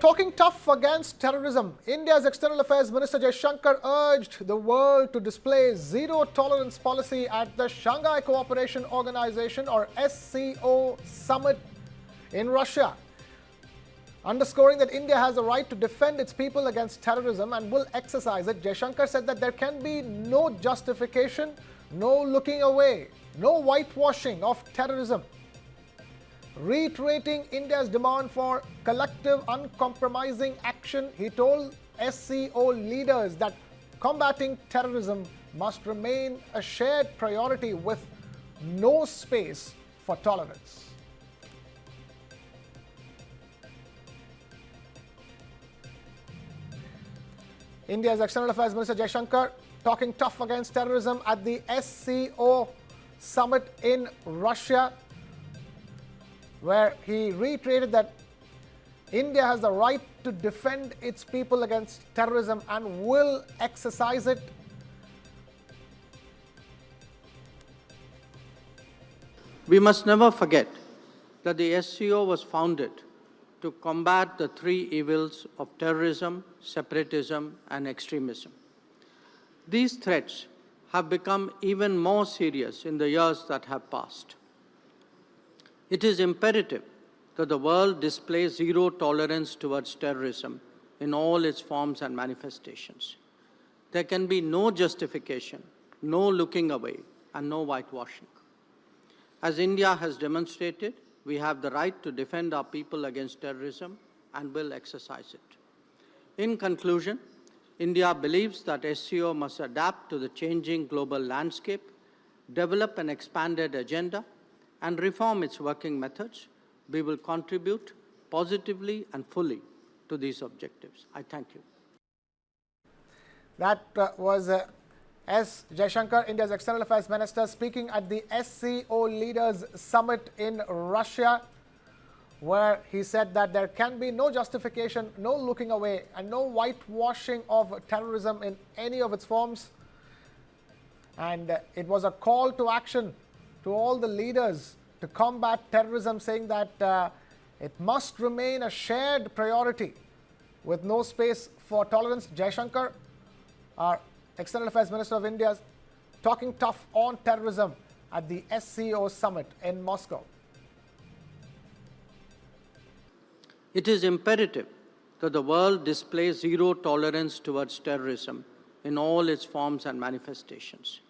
talking tough against terrorism, India's External Affairs Minister Jaishankar urged the world to display zero-tolerance policy at the Shanghai Cooperation Organization or SCO summit in Russia. Underscoring that India has the right to defend its people against terrorism and will exercise it, Jaishankar said that there can be no justification, no looking away, no whitewashing of terrorism. Reiterating India's demand for collective, uncompromising action, he told SCO leaders that combating terrorism must remain a shared priority with no space for tolerance. India's External Affairs Minister Jaishankar talking tough against terrorism at the SCO summit in Russia, where he reiterated that India has the right to defend its people against terrorism and will exercise it. We must never forget that the SCO was founded to combat the three evils of terrorism, separatism, and extremism. These threats have become even more serious in the years that have passed. It is imperative that the world display zero tolerance towards terrorism in all its forms and manifestations. There can be no justification, no looking away, and no whitewashing. As India has demonstrated, we have the right to defend our people against terrorism and will exercise it. In conclusion, India believes that SCO must adapt to the changing global landscape, develop an expanded agenda, and reform its working methods. We will contribute positively and fully to these objectives. I thank you. That was S. Jaishankar, India's External Affairs Minister, speaking at the SCO Leaders Summit in Russia, where he said that there can be no justification, no looking away, and no whitewashing of terrorism in any of its forms. And it was a call to action to all the leaders to combat terrorism, saying that it must remain a shared priority with no space for tolerance. Jaishankar, our External Affairs Minister of India, talking tough on terrorism at the SCO summit in Moscow. It is imperative that the world display zero tolerance towards terrorism in all its forms and manifestations.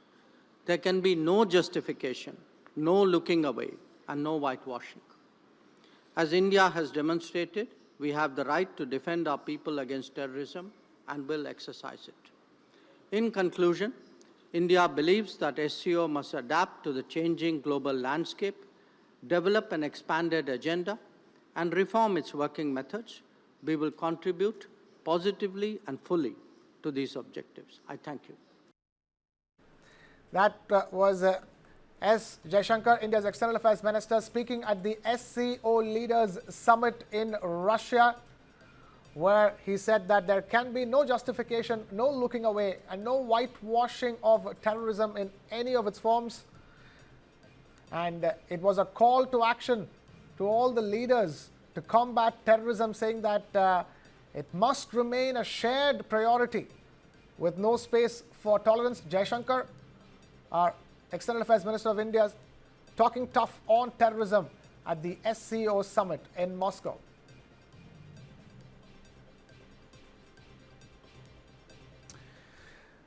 There can be no justification, no looking away, and no whitewashing. As India has demonstrated, we have the right to defend our people against terrorism and will exercise it. In conclusion, India believes that SCO must adapt to the changing global landscape, develop an expanded agenda, and reform its working methods. We will contribute positively and fully to these objectives. I thank you. That was S. Jaishankar, India's External Affairs Minister, speaking at the SCO Leaders Summit in Russia, where he said that there can be no justification, no looking away, and no whitewashing of terrorism in any of its forms. And it was a call to action to all the leaders to combat terrorism, saying that it must remain a shared priority with no space for tolerance. Jaishankar, our External Affairs Minister of India, talking tough on terrorism at the SCO summit in Moscow.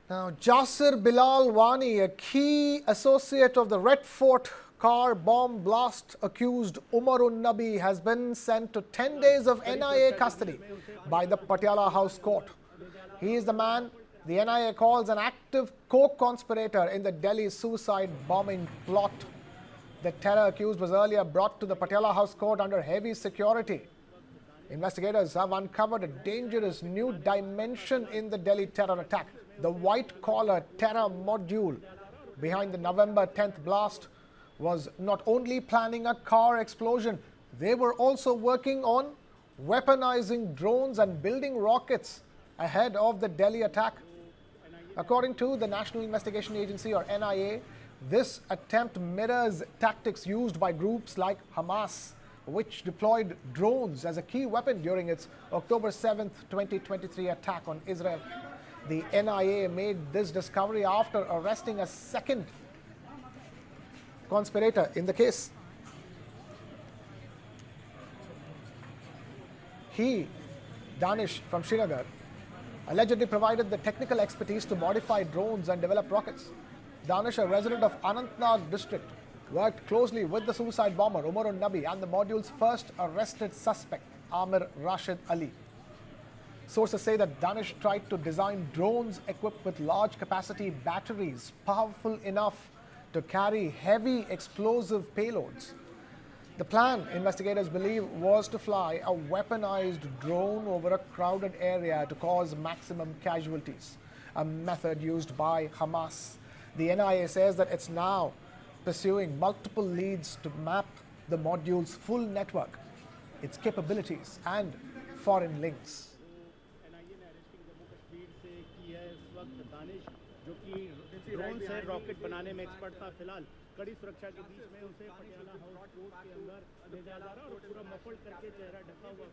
Now, Jasir Bilal Wani, a key associate of the Red Fort car bomb blast accused Umarun Nabi, has been sent to 10 days of NIA custody by the Patiala House Court. He is the man the NIA calls an active co-conspirator in the Delhi suicide bombing plot. The terror accused was earlier brought to the Patiala House Court under heavy security. Investigators have uncovered a dangerous new dimension in the Delhi terror attack. The white-collar terror module behind the November 10th blast was not only planning a car explosion, they were also working on weaponizing drones and building rockets ahead of the Delhi attack. According to the National Investigation Agency, or NIA, this attempt mirrors tactics used by groups like Hamas which deployed drones as a key weapon during its October 7th, 2023 attack on Israel. The NIA made this discovery after arresting a second conspirator in the case. He, Danish from Srinagar, allegedly provided the technical expertise to modify drones and develop rockets. Danish, a resident of Anantnag district, worked closely with the suicide bomber Umar Nabi and the module's first arrested suspect, Amir Rashid Ali. Sources say that Danish tried to design drones equipped with large capacity batteries, powerful enough to carry heavy explosive payloads. The plan, investigators believe, was to fly a weaponized drone over a crowded area to cause maximum casualties, a method used by Hamas. The NIA says that it's now pursuing multiple leads to map the module's full network, its capabilities, and foreign links. जो कि drone से rocket बनाने में expert था, फिलहाल कड़ी सुरक्षा के बीच में उसे पटियाला हाउस कोर्ट के अंदर ले जाया जा रहा है और पूरा मफल्ड करके चेहरा ढका हुआ।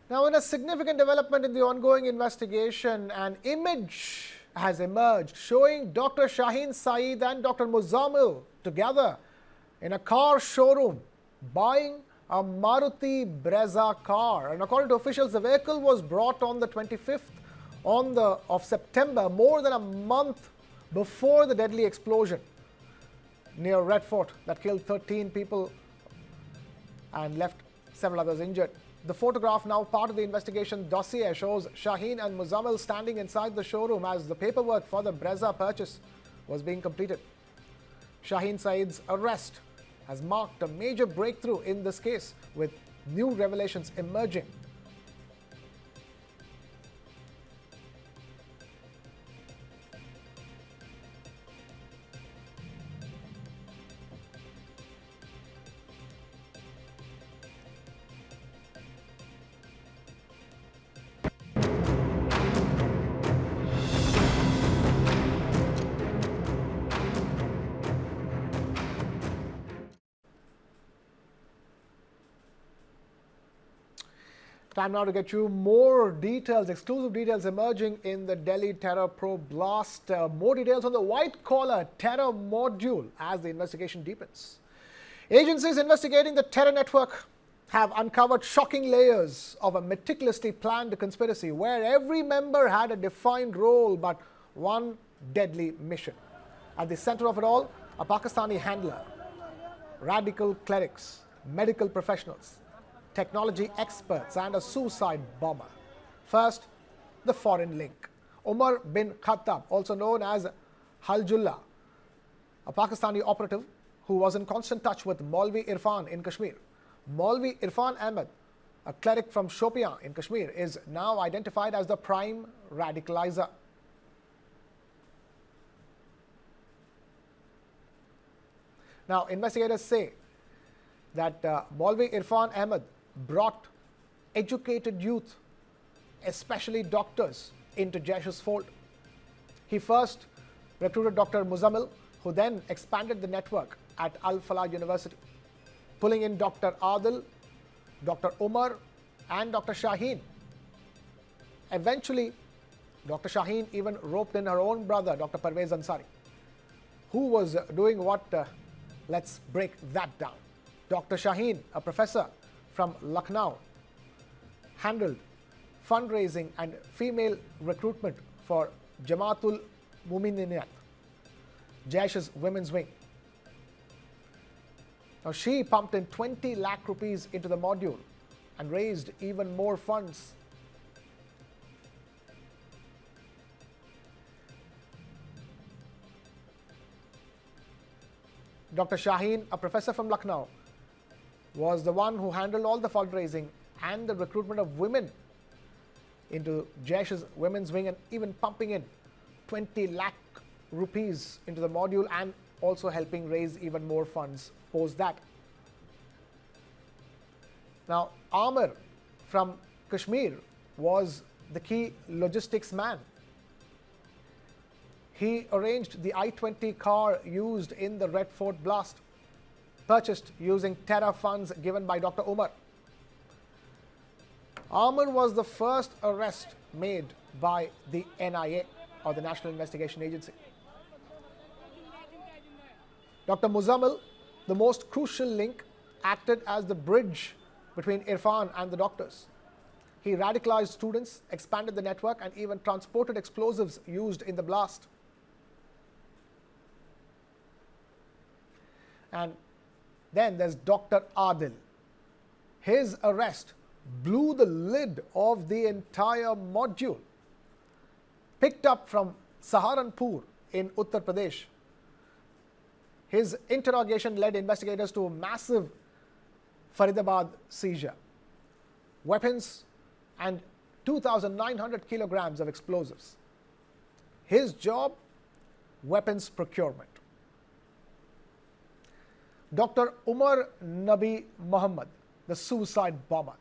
Now, in a significant development in the ongoing investigation, an image has emerged showing Dr. Shaheen Saeed and Dr. Muzammil together in a car showroom buying a Maruti Brezza car. And according to officials, the vehicle was brought on the 25th of September, more than a month before the deadly explosion near Red Fort that killed 13 people and left several others injured. The photograph, now part of the investigation dossier, shows Shaheen and Muzammil standing inside the showroom as the paperwork for the Brezza purchase was being completed. Shaheen Saeed's arrest has marked a major breakthrough in this case, with new revelations emerging. Time now to get you more details, exclusive details emerging in the Delhi terror probe blast. More details on the white-collar terror module as the investigation deepens. Agencies investigating the terror network have uncovered shocking layers of a meticulously planned conspiracy where every member had a defined role but one deadly mission. At the center of it all, a Pakistani handler, radical clerics, medical professionals, technology experts, and a suicide bomber. First, the foreign link. Umar bin Khattab, also known as Haljullah, a Pakistani operative who was in constant touch with Maulvi Irfan in Kashmir. Maulvi Irfan Ahmed, a cleric from Shopian in Kashmir, is now identified as the prime radicalizer. Now, investigators say that Maulvi Irfan Ahmed brought educated youth, especially doctors, into Jaish's fold. He first recruited Dr. Muzammil, who then expanded the network at Al Falah University, pulling in Dr. Adil, Dr. Umar, and Dr. Shaheen. Eventually, Dr. Shaheen even roped in her own brother, Dr. Parvez Ansari, who was doing what? Let's break that down. Dr. Shaheen, a professor from Lucknow, handled fundraising and female recruitment for Jamaatul Muminiyat, Jaish's women's wing. Now, she pumped in 20 lakh rupees into the module and raised even more funds. Dr. Shaheen, a professor from Lucknow, was the one who handled all the fundraising and the recruitment of women into Jaish's women's wing, and even pumping in 20 lakh rupees into the module and also helping raise even more funds post that. Now, Amir from Kashmir was the key logistics man. He arranged the I-20 car used in the Red Fort blast, purchased using terror funds given by Dr. Umar. Amr was the first arrest made by the NIA, or the National Investigation Agency. Dr. Muzammil, the most crucial link, acted as the bridge between Irfan and the doctors. He radicalized students, expanded the network, and even transported explosives used in the blast. And then there's Dr. Adil. His arrest blew the lid of the entire module. Picked up from Saharanpur in Uttar Pradesh, his interrogation led investigators to a massive Faridabad seizure. Weapons and 2,900 kilograms of explosives. His job, weapons procurement. Dr. Umar Nabi Muhammad, the suicide bomber,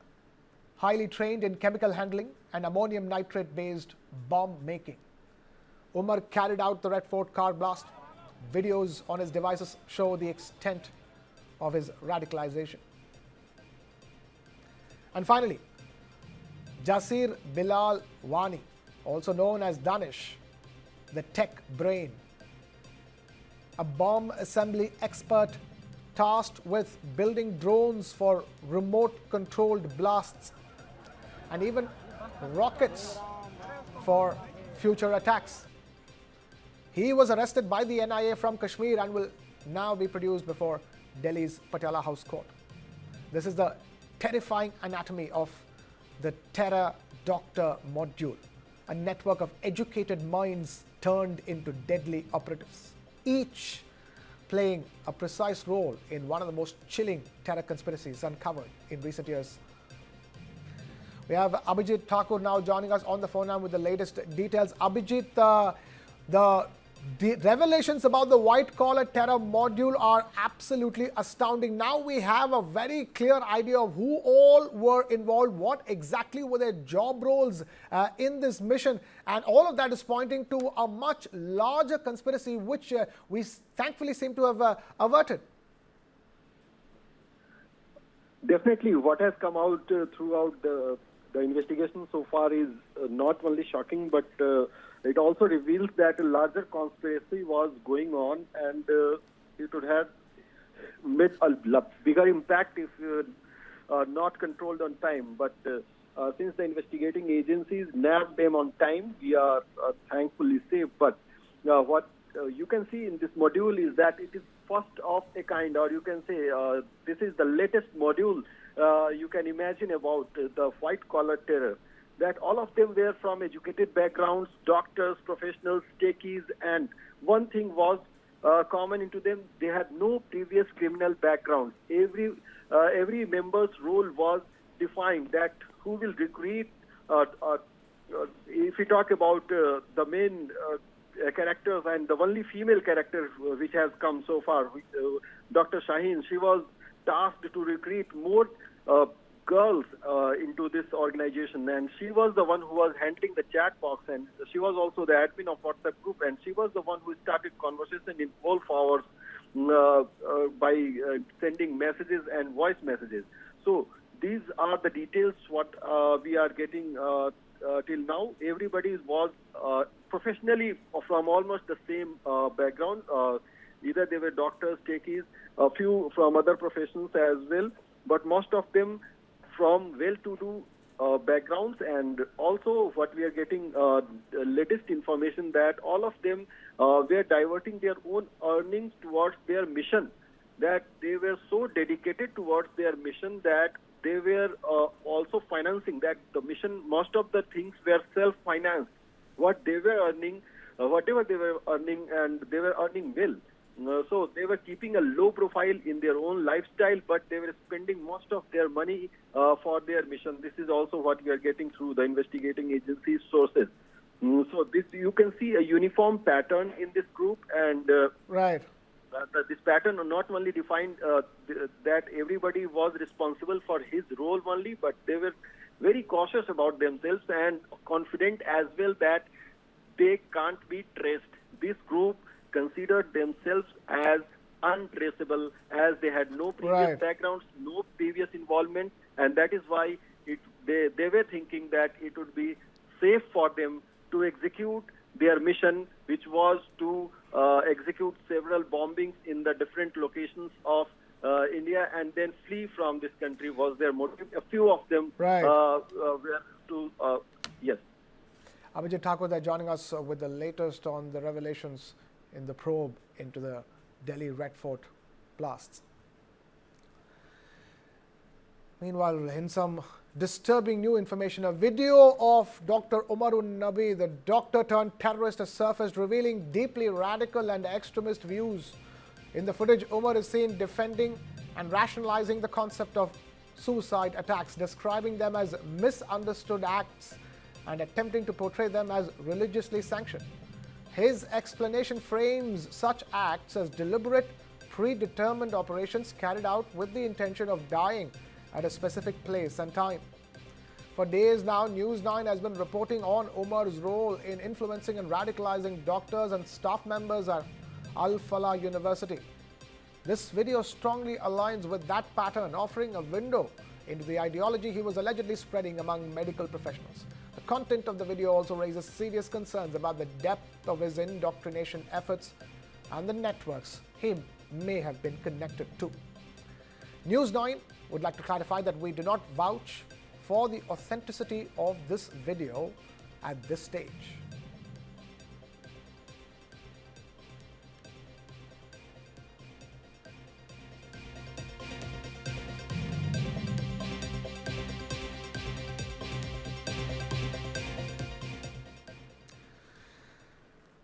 highly trained in chemical handling and ammonium nitrate-based bomb making. Umar carried out the Red Fort car blast. Videos on his devices show the extent of his radicalization. And finally, Jasir Bilal Wani, also known as Danish, the tech brain, a bomb assembly expert tasked with building drones for remote-controlled blasts and even rockets for future attacks. He was arrested by the NIA from Kashmir and will now be produced before Delhi's Patiala House Court. This is the terrifying anatomy of the terror doctor module, a network of educated minds turned into deadly operatives, each playing a precise role in one of the most chilling terror conspiracies uncovered in recent years. We have Abhijit Thakur now joining us on the phone now with the latest details. Abhijit, the revelations about the white-collar terror module are absolutely astounding. Now we have a very clear idea of who all were involved, what exactly were their job roles in this mission, and all of that is pointing to a much larger conspiracy which we thankfully seem to have averted. Definitely, what has come out throughout the investigation so far is not only shocking, but it also reveals that a larger conspiracy was going on, and it would have made a bigger impact if not controlled on time. But since the investigating agencies nabbed them on time, we are thankfully safe. But what you can see in this module is that it is first of a kind, or you can say this is the latest module you can imagine about the white-collar terror. That all of them were from educated backgrounds, doctors, professionals, techies, and one thing was common into them: they had no previous criminal background. Every member's role was defined. That who will recruit. If we talk about the main characters and the only female character which has come so far, Dr. Shaheen, she was tasked to recruit more girls into this organization, and she was the one who was handling the chat box, and she was also the admin of WhatsApp group, and she was the one who started conversation in Wolf hours by sending messages and voice messages. So these are the details what we are getting till now. Everybody was professionally from almost the same background. Either they were doctors, techies, a few from other professions as well, but most of them from well-to-do backgrounds. And also what we are getting latest information that all of them were diverting their own earnings towards their mission, that they were so dedicated towards their mission that they were also financing that the mission. Most of the things were self-financed. What they were earning, whatever they were earning, and they were earning well. So they were keeping a low profile in their own lifestyle, but they were spending most of their money for their mission. This is also what we are getting through the investigating agency sources. So this, you can see a uniform pattern in this group, and Right. This pattern not only defined that everybody was responsible for his role only, but they were very cautious about themselves and confident as well that they can't be traced. this group considered themselves as untraceable, as they had no previous backgrounds, no previous involvement, and that is why they were thinking that it would be safe for them to execute their mission, which was to execute several bombings in the different locations of India and then flee from this country was their motive. A few of them were to, yes. Abhijit Thakur there joining us with the latest on the revelations in the probe into the Delhi Red Fort blasts. Meanwhile, in some disturbing new information, a video of Dr. Umarun Nabi, the doctor turned terrorist, has surfaced revealing deeply radical and extremist views. In the footage, Umar is seen defending and rationalizing the concept of suicide attacks, describing them as misunderstood acts and attempting to portray them as religiously sanctioned. His explanation frames such acts as deliberate, predetermined operations carried out with the intention of dying at a specific place and time. For days now, News 9 has been reporting on Umar's role in influencing and radicalizing doctors and staff members at Al-Falah University. This video strongly aligns with that pattern, offering a window into the ideology he was allegedly spreading among medical professionals. The content of the video also raises serious concerns about the depth of his indoctrination efforts and the networks he may have been connected to. News 9 would like to clarify that we do not vouch for the authenticity of this video at this stage.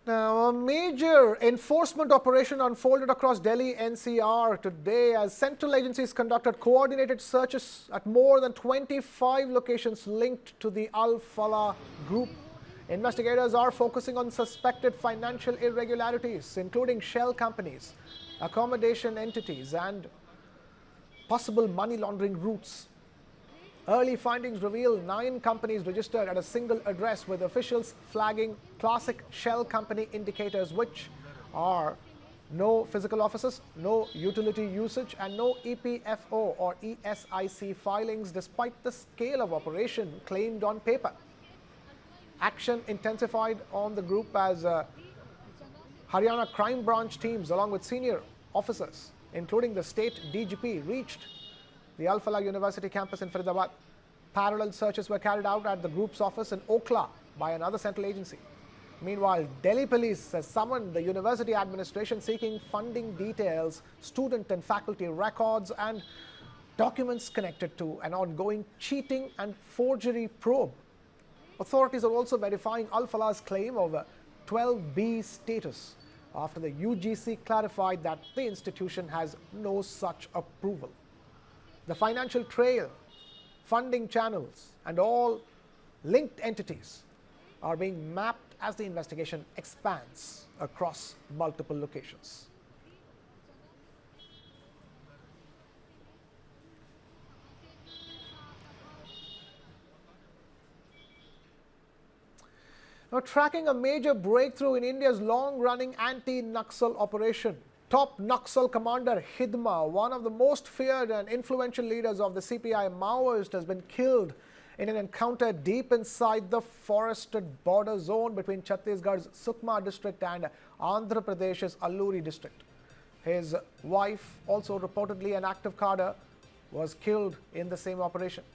Now, a major enforcement operation unfolded across Delhi NCR today as central agencies conducted coordinated searches at more than 25 locations linked to the Al-Falah group. Investigators are focusing on suspected financial irregularities, including shell companies, accommodation entities, and possible money laundering routes. Early findings reveal 9 companies registered at a single address, with officials flagging classic shell company indicators, which are no physical offices, no utility usage, and no EPFO or ESIC filings, despite the scale of operation claimed on paper. Action intensified on the group as Haryana crime branch teams, along with senior officers, including the state DGP, reached the Al-Falah University campus in Faridabad. Parallel searches were carried out at the group's office in Okhla by another central agency. Meanwhile, Delhi police has summoned the university administration seeking funding details, student and faculty records, and documents connected to an ongoing cheating and forgery probe. Authorities are also verifying Al-Falah's claim of a 12B status after the UGC clarified that the institution has no such approval. The financial trail, funding channels, and all linked entities are being mapped as the investigation expands across multiple locations. Now, tracking a major breakthrough in India's long-running anti-Naxal operation, top Naxal commander Hidma, one of the most feared and influential leaders of the CPI Maoist, has been killed in an encounter deep inside the forested border zone between Chhattisgarh's Sukma district and Andhra Pradesh's Alluri district. His wife, also reportedly an active cadre, was killed in the same operation.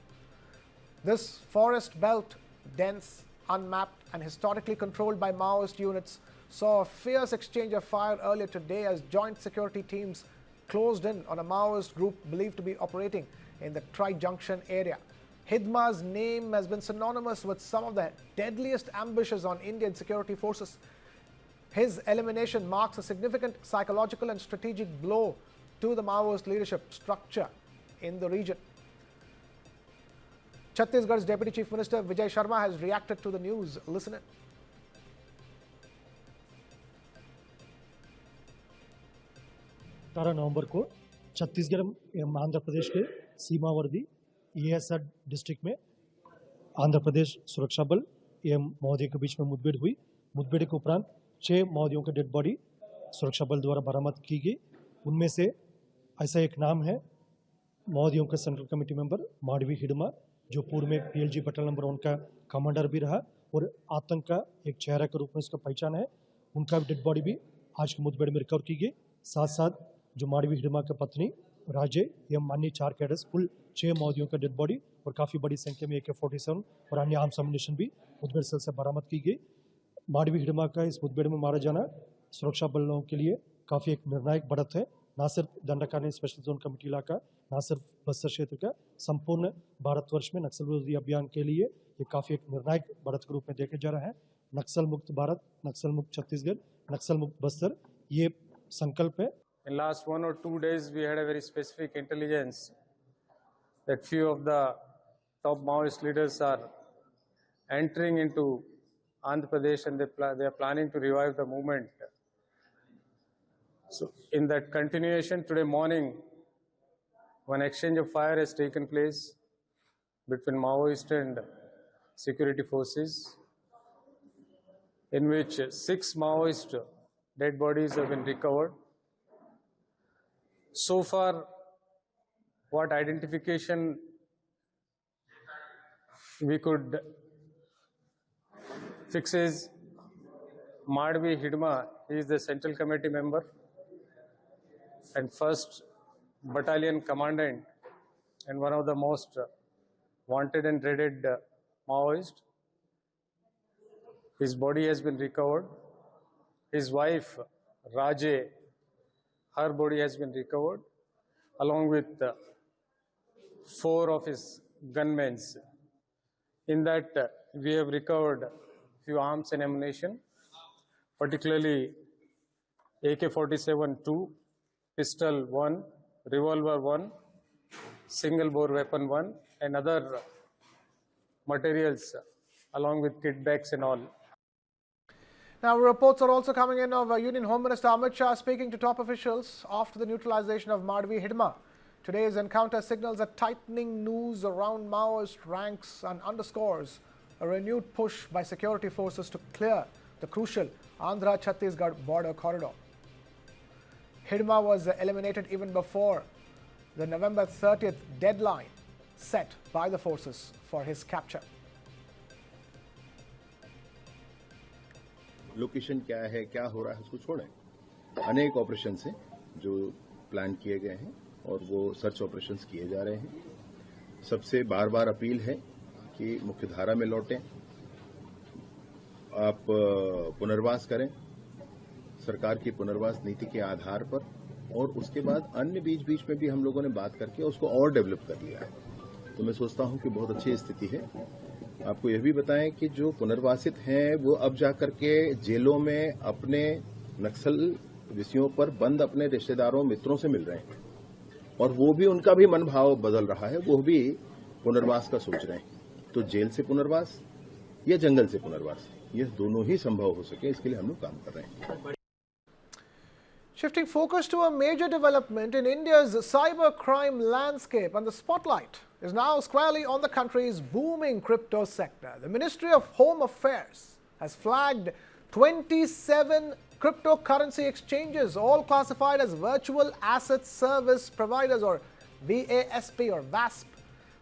This forest belt, dense, unmapped, and historically controlled by Maoist units, saw a fierce exchange of fire earlier today as joint security teams closed in on a Maoist group believed to be operating in the Tri-Junction area. Hidma's name has been synonymous with some of the deadliest ambushes on Indian security forces. His elimination marks a significant psychological and strategic blow to the Maoist leadership structure in the region. Chhattisgarh's Deputy Chief Minister Vijay Sharma has reacted to the news. Listen in. नवंबर को छत्तीसगढ़ एवं आंध्र प्रदेश के सीमावर्ती ESR district में आंध्र प्रदेश सुरक्षा बल एवं महोदय के बीच में मुठभेड़ हुई। मुठभेड़ के उपरांत 6 माओवादियों की डेड बॉडी सुरक्षा बल द्वारा बरामद की गई। उनमें से ऐसा एक नाम है माओवादियों का central committee member Madvi Hidma, जो पूर्व में PLG बटालियन नंबर 1 का कमांडर भी रहा और आतंक का एक चेहरा के रूप में इसका पहचान है। उनका डेड बॉडी भी आज की मुठभेड़ में रिकवर की गई। साथ साथ जो माडवी हिडमा की पत्नी राजे एवं अन्य 4 कैडर्स, कुल 6 माओवादियों का डेड बॉडी और काफ़ी बड़ी संख्या में AK-47 और अन्य आर्म्स एम्युनिशन भी मुठभेड़ स्थल से बरामद की गई। माडवी हिडमा का इस मुठभेड़ में मारा जाना सुरक्षा बलों के लिए काफ़ी एक निर्णायक बढ़त है, न सिर्फ दंडकारण्य स्पेशल जोन कमेटी इलाका, न सिर्फ बस्तर क्षेत्र का, संपूर्ण भारतवर्ष में नक्सल विरोधी अभियान के लिए ये काफ़ी एक निर्णायक बढ़त के रूप में देखा जा रहा है। नक्सल मुक्त भारत, नक्सल मुक्त छत्तीसगढ़, नक्सल मुक्त बस्तर, ये संकल्प है। In last 1 or 2 days, we had a very specific intelligence that few of the top Maoist leaders are entering into Andhra Pradesh and they are planning to revive the movement. So, in that continuation, today morning, one exchange of fire has taken place between Maoist and security forces, in which 6 Maoist dead bodies have been recovered. So far, what identification we could fix is Madhvi Hidma. He is the Central Committee member and 1st Battalion Commandant and one of the most wanted and dreaded Maoist. His body has been recovered. His wife, Raje, her body has been recovered, along with 4 of his gunmen. In that, we have recovered few arms and ammunition, particularly AK-47-2, pistol 1, revolver 1, single-bore weapon 1, and other materials, along with kit bags and all. Now, reports are also coming in of Union Home Minister Amit Shah speaking to top officials after the neutralization of Madhvi Hidma. Today's encounter signals a tightening noose around Maoist ranks and underscores a renewed push by security forces to clear the crucial Andhra-Chhattisgarh border corridor. Hidma was eliminated even before the November 30th deadline set by the forces for his capture. Location क्या है, क्या हो रहा है, उसको छोड़ें। अनेक operation हैं जो प्लान किए गए हैं और वो सर्च ऑपरेशंस किए जा रहे हैं। सबसे बार बार अपील है कि मुख्यधारा में लौटें, आप पुनर्वास करें सरकार की पुनर्वास नीति के आधार पर, और उसके बाद अन्य बीच में भी हम लोगों ने बात करके उसको और डेवलप कर लिया है। तो मैं सोचता हूं कि बहुत अच्छी स्थिति है। आपको यह भी बताएं कि जो पुनर्वासित हैं वो अब जाकर के जेलों में अपने नक्सल विषयों पर बंद अपने रिश्तेदारों मित्रों से मिल रहे हैं, और वो भी उनका भी मनोभाव बदल रहा है, वो भी पुनर्वास का सोच रहे हैं। तो जेल से पुनर्वास या जंगल से पुनर्वास, ये दोनों ही संभव हो सके, इसके लिए हम लोग काम कर रहे हैं। Shifting focus to a major development in India's cybercrime landscape, and the spotlight is now squarely on the country's booming crypto sector. The Ministry of Home Affairs has flagged 27 cryptocurrency exchanges, all classified as virtual asset service providers, or VASP or VASP,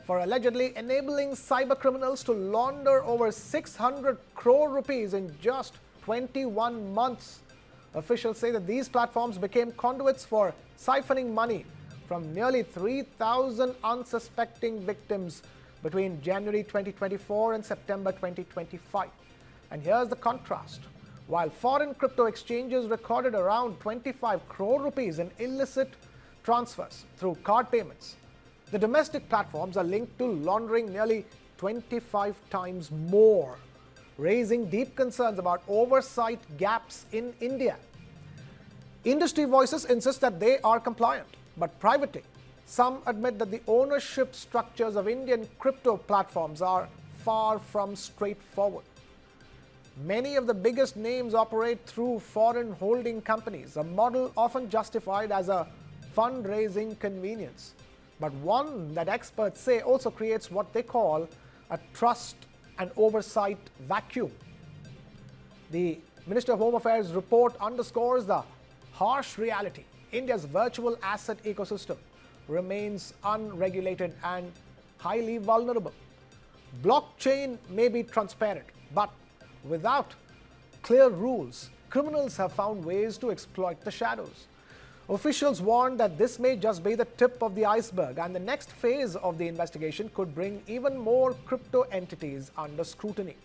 for allegedly enabling cybercriminals to launder over 600 crore rupees in just 21 months. Officials say that these platforms became conduits for siphoning money from nearly 3,000 unsuspecting victims between January 2024 and September 2025. And here's the contrast. While foreign crypto exchanges recorded around 25 crore rupees in illicit transfers through card payments, the domestic platforms are linked to laundering nearly 25 times more, raising deep concerns about oversight gaps in India. Industry voices insist that they are compliant, but privately, some admit that the ownership structures of Indian crypto platforms are far from straightforward. Many of the biggest names operate through foreign holding companies, a model often justified as a fundraising convenience, but one that experts say also creates what they call a trust and oversight vacuum. The Ministry of Home Affairs report underscores the harsh reality. India's virtual asset ecosystem remains unregulated and highly vulnerable. Blockchain may be transparent, but without clear rules, criminals have found ways to exploit the shadows. Officials warn that this may just be the tip of the iceberg, and the next phase of the investigation could bring even more crypto entities under scrutiny.